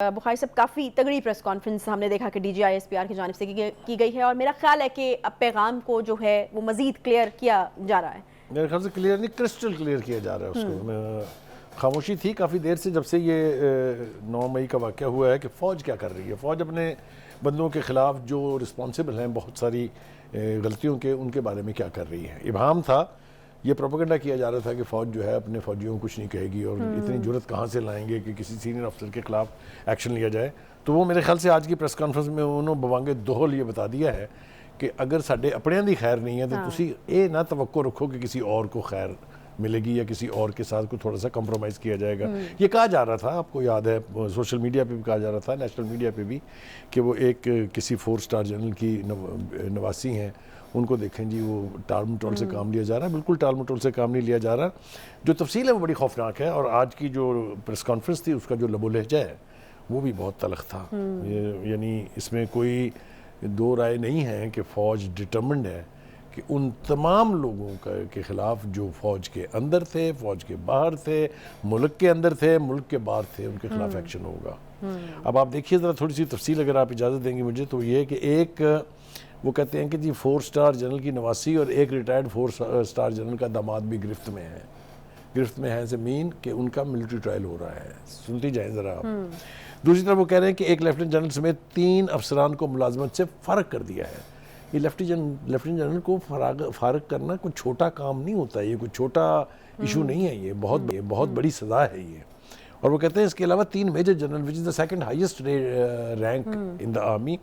बुखारी साहब, काफ़ी तगड़ी प्रेस कॉन्फ्रेंस हमने देखा कि DGI-SPR की जानिब से की गई है और मेरा ख्याल है कि अब पैगाम को जो है वो मज़ीद क्लियर किया जा रहा है। मेरे ख्याल से क्लियर नहीं, क्रिस्टल क्लियर किया जा रहा है उसको। खामोशी थी काफ़ी देर से, जब से ये 9 मई का वाक़या हुआ है कि फ़ौज क्या कर रही है। फ़ौज अपने बंदों के ख़िलाफ़ जो रिस्पॉन्सिबल हैं बहुत सारी गलतियों के, उनके बारे में क्या कर रही है। इबाहम था, ये प्रोपेगेंडा किया जा रहा था कि फ़ौज जो है अपने फ़ौजियों को कुछ नहीं कहेगी और इतनी जुर्रत कहाँ से लाएंगे कि किसी सीनियर अफसर के ख़िलाफ़ एक्शन लिया जाए। तो वो मेरे ख्याल से आज की प्रेस कॉन्फ्रेंस में उन्होंने बवांगे दोहल ये बता दिया है कि अगर साढ़े अपने दी खैर नहीं है तो तुसी ये ना तवक्को रखो कि किसी और को खैर मिलेगी या किसी और के साथ को थोड़ा सा कंप्रोमाइज़ किया जाएगा। ये कहा जा रहा था, आपको याद है, सोशल मीडिया पे भी कहा जा रहा था, नेशनल मीडिया पे भी, कि वो एक किसी 4 स्टार जनरल की नवासी हैं, उनको देखें जी, वो टाल मटोल से काम लिया जा रहा है। बिल्कुल टाल मटोल से काम नहीं लिया जा रहा। जो तफसील है वो बड़ी खौफनाक है और आज की जो प्रेस कॉन्फ्रेंस थी उसका जो लबो लहजा है वो भी बहुत तलख था। यानी इसमें कोई दो राय नहीं है कि फ़ौज डिटर्मिन्ड है कि उन तमाम लोगों के ख़िलाफ़ जो फ़ौज के अंदर थे, फ़ौज के बाहर थे, मुल्क के अंदर थे, मुल्क के बाहर थे, उनके ख़िलाफ़ एक्शन होगा। अब आप देखिए ज़रा थोड़ी सी तफसील अगर आप इजाज़त देंगे मुझे, तो ये कि एक वो कहते हैं कि जी 4 स्टार जनरल की नवासी और एक रिटायर्ड 4 स्टार जनरल का दामाद भी गिरफ्त में है। गिरफ्त में है ज़मीन कि उनका मिलिट्री ट्रायल हो रहा है। सुनती जाएँ ज़रा आप। दूसरी तरफ वो कह रहे हैं कि एक लेफ्टिनेंट जनरल समेत 3 अफसरान को मुलाजमत से फ़ारग कर दिया है। ये लेफ्टिनेंट जनरल को फ़ारग करना कोई छोटा काम नहीं होता है, ये कोई छोटा इशू नहीं है, ये बहुत बड़ी सज़ा है ये। और वो कहते हैं इसके अलावा 3 major general which is the second highest rank in the army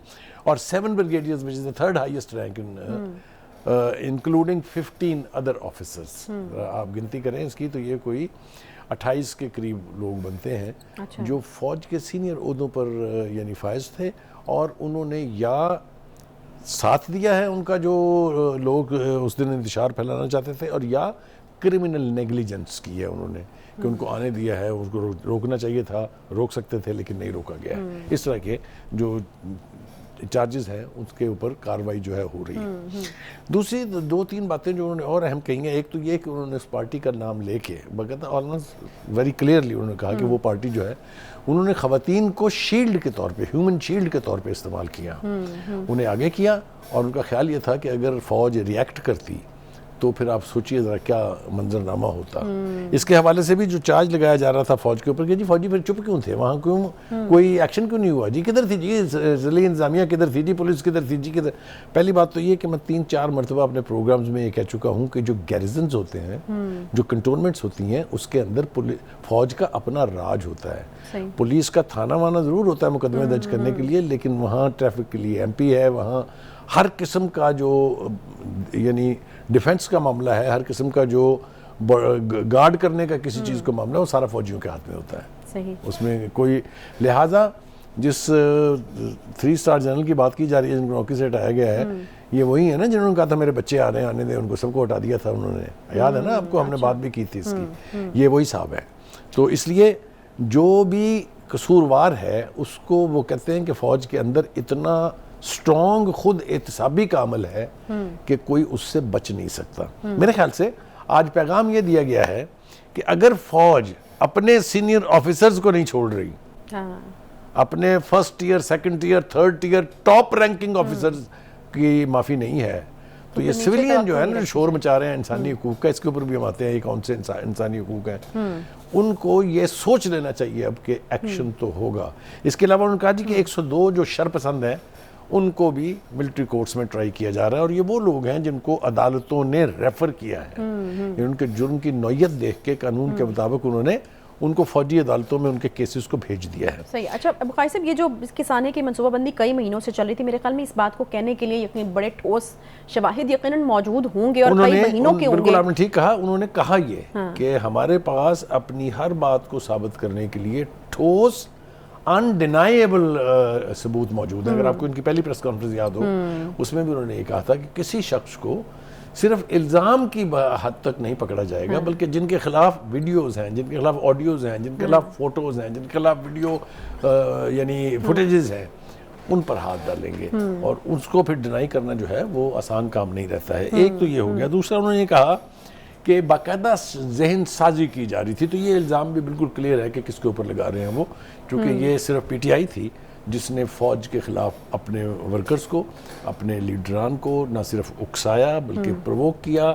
और 7 brigadiers which is the third highest rank in including 15 other officers. आप गिनती करें इसकी तो ये कोई 28 के करीब लोग बनते हैं। अच्छा। जो फ़ौज के सीनियर ओहदों पर यानी फायज थे और उन्होंने या साथ दिया है उनका जो लोग उस दिन इंतशार फैलाना चाहते थे, और या क्रिमिनल नेग्लिजेंस की है उन्होंने कि उनको आने दिया है, उसको रोकना चाहिए था, रोक सकते थे लेकिन नहीं रोका गया। इस तरह के जो चार्जेस हैं उसके ऊपर कार्रवाई जो है हो रही है। दूसरी 2-3 बातें जो उन्होंने और अहम कही हैं, एक तो ये कि उन्होंने उस पार्टी का नाम लेके बकायदा ऑलमोस्ट वेरी क्लियरली उन्होंने कहा कि वो पार्टी जो है उन्होंने ख़वातीन को शील्ड के तौर पे, ह्यूमन शील्ड के तौर पे इस्तेमाल किया, उन्हें आगे किया। और उनका ख्याल ये था कि अगर फ़ौज रिएक्ट करती तो फिर आप सोचिए ज़रा क्या मंजरनामा होता। इसके हवाले से भी जो चार्ज लगाया जा रहा था फ़ौज के ऊपर कि जी फ़ौजी फिर चुप क्यों थे, वहाँ क्यों कोई एक्शन क्यों नहीं हुआ, जी किधर थी जी ज़िले इंतज़ामिया, किधर थी जी पुलिस, किधर थी जी किधर। पहली बात तो ये कि मैं 3-4 मरतबा अपने प्रोग्राम्स में ये कह चुका हूँ कि जो गैरिजन्स होते हैं, जो कंटोनमेंट्स होती हैं, उसके अंदर फ़ौज का अपना राज होता है। पुलिस का थाना वाना ज़रूर होता है मुकदमे दर्ज करने के लिए, लेकिन वहाँ ट्रैफिक के लिए MP है, वहाँ हर किस्म का जो यानी डिफेंस का मामला है, हर किस्म का जो गार्ड करने का किसी चीज़ को मामला है, वो सारा फौजियों के हाथ में होता है। सही। उसमें कोई लिहाजा जिस 3 स्टार जनरल की बात की जा रही है जिनको नौकरी से हटाया गया है, ये वही है ना जिन्होंने कहा था मेरे बच्चे आ रहे हैं, आने दें उनको, सबको हटा दिया था उन्होंने, याद है ना आपको, हमने बात भी की थी इसकी। ये वही साहब है। तो इसलिए जो भी कसूरवार है उसको वो कहते हैं कि फ़ौज के अंदर इतना स्ट्रॉन्ग खुद एहतसाबी का अमल है कि कोई उससे बच नहीं सकता। मेरे ख्याल से आज पैगाम ये दिया गया है कि अगर फौज अपने सीनियर ऑफिसर्स को नहीं छोड़ रही, अपने 1st year, 2nd year, 3rd year top ranking officers की माफ़ी नहीं है, तो ये सिविलियन जो है ना, शोर मचा रहे हैं इंसानी हुकूक का, इसके ऊपर भी हम आते हैं, कौन से इंसानी हुकूक हैं, उनको ये सोच लेना चाहिए अब कि एक्शन तो होगा। इसके अलावा उन्होंने कहा जी कि 102 जो शरपसंद हैं उनको भी मिलिट्री कोर्ट्स में ट्राई किया जा रहा है, और ये वो लोग हैं जिनको अदालतों ने रेफर किया है। उनके जुर्म की नौयत देख के कानून के मुताबिक उन्होंने उनको फौजी अदालतों में उनके केसेस को भेज दिया है। सही। अच्छा बुखारी साहब, ये जो किसाने की मनसूबाबंदी कई महीनों से चल रही थी, मेरे ख्याल में इस बात को कहने के लिए यकीन बड़े ठोस शवाहिद यकीनन मौजूद होंगे और कई महीनों के होंगे। बिल्कुल आपने ठीक कहा। उन्होंने कहा ये कि हमारे पास अपनी हर बात को साबित करने के लिए ठोस अनडिनाइएबल सबूत मौजूद है। अगर आपको इनकी पहली प्रेस कॉन्फ्रेंस याद हो, उसमें भी उन्होंने ये कहा था कि किसी शख्स को सिर्फ इल्ज़ाम की हद तक नहीं पकड़ा जाएगा, बल्कि जिनके खिलाफ वीडियोज़ हैं, जिनके खिलाफ ऑडियोज़ हैं, जिनके खिलाफ फ़ोटोज़ हैं, जिनके खिलाफ वीडियो यानी फुटेजेस हैं, उन पर हाथ डालेंगे और उसको फिर डिनाई करना जो है वो आसान काम नहीं रहता है। एक तो ये हो गया। दूसरा उन्होंने ये कहा कि बाकायदा जहन साजी की जा रही थी। तो ये इल्ज़ाम भी बिल्कुल क्लियर है कि किसके ऊपर लगा रहे हैं वो, क्योंकि ये सिर्फ पीटीआई थी जिसने फ़ौज के ख़िलाफ़ अपने वर्कर्स को, अपने लीडरान को न सिर्फ उकसाया बल्कि प्रोवोक किया,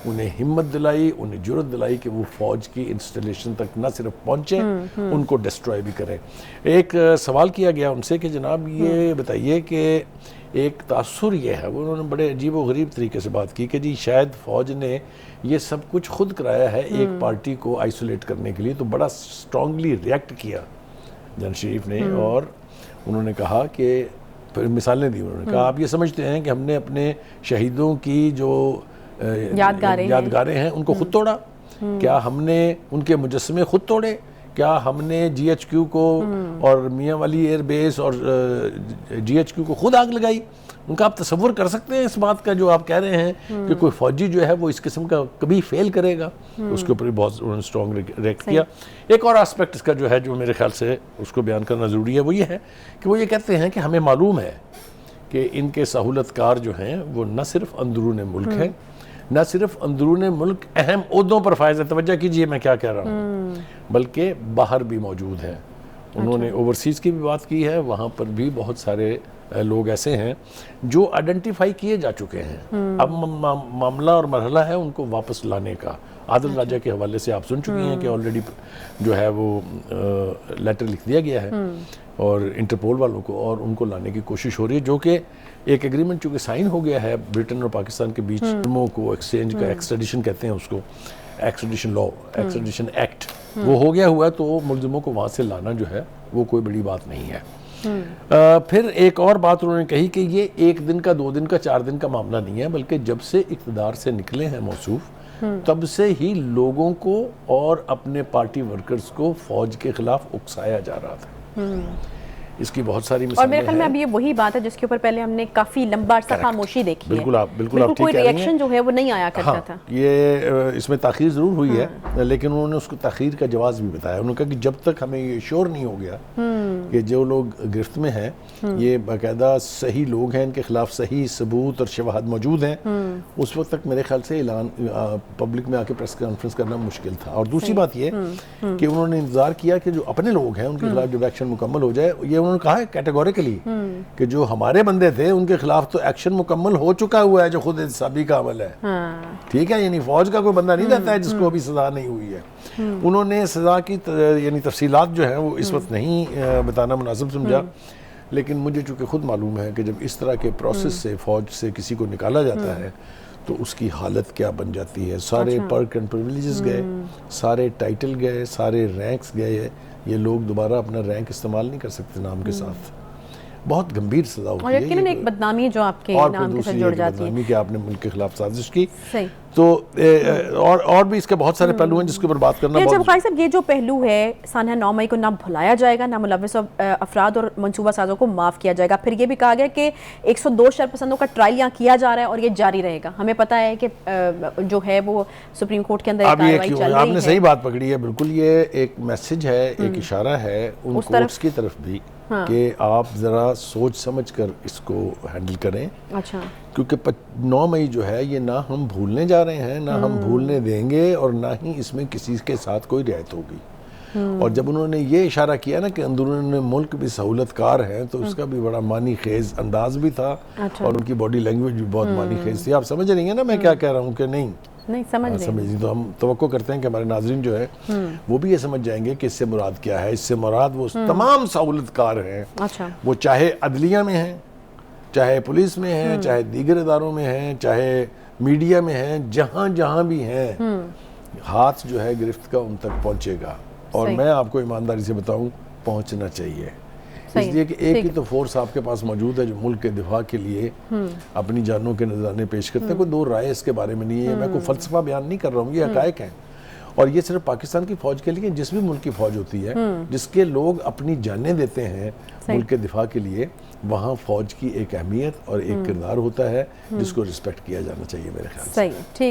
उन्हें हिम्मत दिलाई, उन्हें जुर्रत दिलाई कि वो फ़ौज की इंस्टॉलेशन तक न सिर्फ पहुँचे, उनको डिस्ट्रॉय भी करें। एक सवाल किया गया उनसे कि जनाब ये बताइए कि एक तासुर ये है, वो उन्होंने बड़े अजीब व गरीब तरीके से बात की कि जी शायद फ़ौज ने ये सब कुछ खुद कराया है एक पार्टी को आइसोलेट करने के लिए। तो बड़ा स्ट्रांगली रिएक्ट किया जन शरीफ ने, और उन्होंने कहा कि फिर मिसालें दी। उन्होंने कहा आप ये समझते हैं कि हमने अपने शहीदों की जो यादगारें हैं उनको खुद तोड़ा? क्या हमने उनके मुजस्समे खुद तोड़े? क्या हमने जीएचक्यू को और मियाँ वाली एयरबेस और जीएचक्यू को खुद आग लगाई? उनका आप तसव्वुर कर सकते हैं इस बात का जो आप कह रहे हैं कि कोई फौजी जो है वो इस किस्म का कभी फेल करेगा? उसके ऊपर बहुत उन्होंने स्ट्रॉन्ग रिएक्ट किया। एक और एस्पेक्ट इसका जो है जो मेरे ख्याल से उसको बयान करना ज़रूरी है, वो ये है कि वो ये कहते हैं कि हमें मालूम है कि इनके सहूलतकार जो हैं वो न सिर्फ अंदरून मुल्क हैं, न सिर्फ अंदरून मुल्क अहम ओहदों पर फायज़ है, तवज्जो कीजिए मैं क्या कह रहा हूँ, बल्कि बाहर भी मौजूद हैं। उन्होंने ओवरसीज़ की भी बात की है, वहाँ पर भी बहुत सारे लोग ऐसे हैं जो आइडेंटिफाई किए जा चुके हैं। अब मामला और मरहला है उनको वापस लाने का। आदिल राजा के हवाले से आप सुन चुकी हैं कि ऑलरेडी जो है वो लेटर लिख दिया गया है और इंटरपोल वालों को, और उनको लाने की कोशिश हो रही है, जो कि एक एग्रीमेंट चूँकि साइन हो गया है ब्रिटेन और पाकिस्तान के बीच, फिल्मों को एक्सचेंज का, एक्सट्रेडिशन कहते हैं उसको, एक्सट्रेडिशन लॉ, एक्सट्रेडिशन एक्ट, वो हो गया हुआ है। तो मुलजिमों को वहाँ से लाना जो है वो कोई बड़ी बात नहीं है। फिर एक और बात उन्होंने कही कि ये 1 दिन का, 2 दिन का, 4 दिन का मामला नहीं है, बल्कि जब से इक़्तिदार से निकले हैं मौसूफ तब से ही लोगों को और अपने पार्टी वर्कर्स को फ़ौज के खिलाफ उकसाया जा रहा था। इसकी बहुत सारी मिसालें हैं। और मेरे ख्याल में अब ये वही बात है जिसके ऊपर पहले हमने काफी लंबा अरसा खामोशी देखी है। बिल्कुल आप ठीक कह रही हैं। कोई रिएक्शन जो है वो नहीं आया करता था। ये इसमें ताख़ीर ज़रूर हुई है, लेकिन उन्होंने उसको ताख़ीर का जवाब भी बताया। उन्होंने कहा कि जब तक हमें ये श्योर नहीं हो गया कि जो लोग गिरफ्त में हैं ये बाकायदा सही लोग हैं, इनके खिलाफ सही सबूत और शवाहद मौजूद हैं, उस वक्त तक मेरे ख्याल से ऐलान पब्लिक में आके प्रेस कॉन्फ्रेंस करना मुश्किल था। और दूसरी बात ये कि उन्होंने इंतज़ार किया कि जो अपने लोग हैं उनके खिलाफ जब एक्शन मुकम्मल हो जाए, ये उन्होंने कहा है कैटेगोरिकली कि जो हमारे बंदे थे उनके खिलाफ तो एक्शन मुकम्मल हो चुका हुआ है, जो खुद इंसाफी का अमल है। ठीक है, यानी फौज का कोई बंदा नहीं रहता है जिसको अभी सजा नहीं हुई है। उन्होंने सजा की यानी तफसीलात जो है वो इस वक्त नहीं बताना मुनासिब समझा, लेकिन मुझे चूँकि खुद मालूम है कि जब इस तरह के प्रोसेस से फौज से किसी को निकाला जाता है तो उसकी हालत क्या बन जाती है। सारे पर्क एंड प्रिविलेजेस गए, सारे टाइटल गए, सारे रैंक्स गए, ये लोग दोबारा अपना रैंक इस्तेमाल नहीं कर सकते नाम के साथ। बहुत गंभीर सजा होती है। और यकीनन एक बदनामी जो आपके नाम के साथ जुड़ जाती है कि आपने मुल्क के खिलाफ साजिश की। सही। तो और भी इसके बहुत सारे पहलू हैं जिसके ऊपर बात करना बहुत जब साहब ये जो पहलू है सानहा 9 मई को ना भुलाया जाएगा, ना मुलव्विस अफराद और मंसूबा साजों को माफ़ किया जाएगा। फिर ये भी कहा गया कि 102 शरपसंदों का ट्रायल यहाँ किया जा रहा है और ये जारी रहेगा। हमें पता है कि जो है वो सुप्रीम कोर्ट के अंदर कार्रवाई चल रही है। आपने सही बात पकड़ी है, बिल्कुल ये एक मैसेज है, एक इशारा है उन कोर्ट्स की तरफ भी कि आप ज़रा सोच समझ कर इसको हैंडल करें। अच्छा। क्योंकि 9 मई जो है ये ना हम भूलने जा रहे हैं, ना हम भूलने देंगे, और ना ही इसमें किसी के साथ कोई रियायत होगी। और जब उन्होंने ये इशारा किया ना कि अंदरून मुल्क भी सहूलतकार हैं, तो उसका भी बड़ा मानी खेज अंदाज भी था। अच्छा। और उनकी बॉडी लैंग्वेज भी बहुत मानी खेज थी। आप समझ रही हैं ना मैं क्या कह रहा हूँ कि नहीं? नहीं समझ तो हम तवक्को करते हैं कि हमारे नाजरीन जो है वो भी ये समझ जाएंगे कि इससे मुराद क्या है। इससे मुराद वो तमाम सहूलतकार हैं। अच्छा। वो चाहे अदलिया में हैं, चाहे पुलिस में हैं, चाहे दीगर इदारों में हैं, चाहे मीडिया में हैं, जहाँ जहाँ भी हैं, हाथ जो है गिरफ्त का उन तक पहुँचेगा। और मैं आपको ईमानदारी से बताऊँ, पहुँचना चाहिए, इसलिए कि एक ही तो फोर्स आपके पास मौजूद है जो मुल्क के दिफा के लिए अपनी जानों के नजराने पेश करते हैं। कोई दो राय इसके बारे में नहीं है, मैं कोई फलसफा बयान नहीं कर रहा हूँ, ये हकायक हैं। और ये सिर्फ पाकिस्तान की फौज के लिए, जिस भी मुल्क की फौज होती है जिसके लोग अपनी जानें देते हैं मुल्क के दिफा के लिए, वहाँ फौज की एक अहमियत और एक किरदार होता है जिसको रिस्पेक्ट किया जाना चाहिए मेरे ख्याल से। सही, ठीक।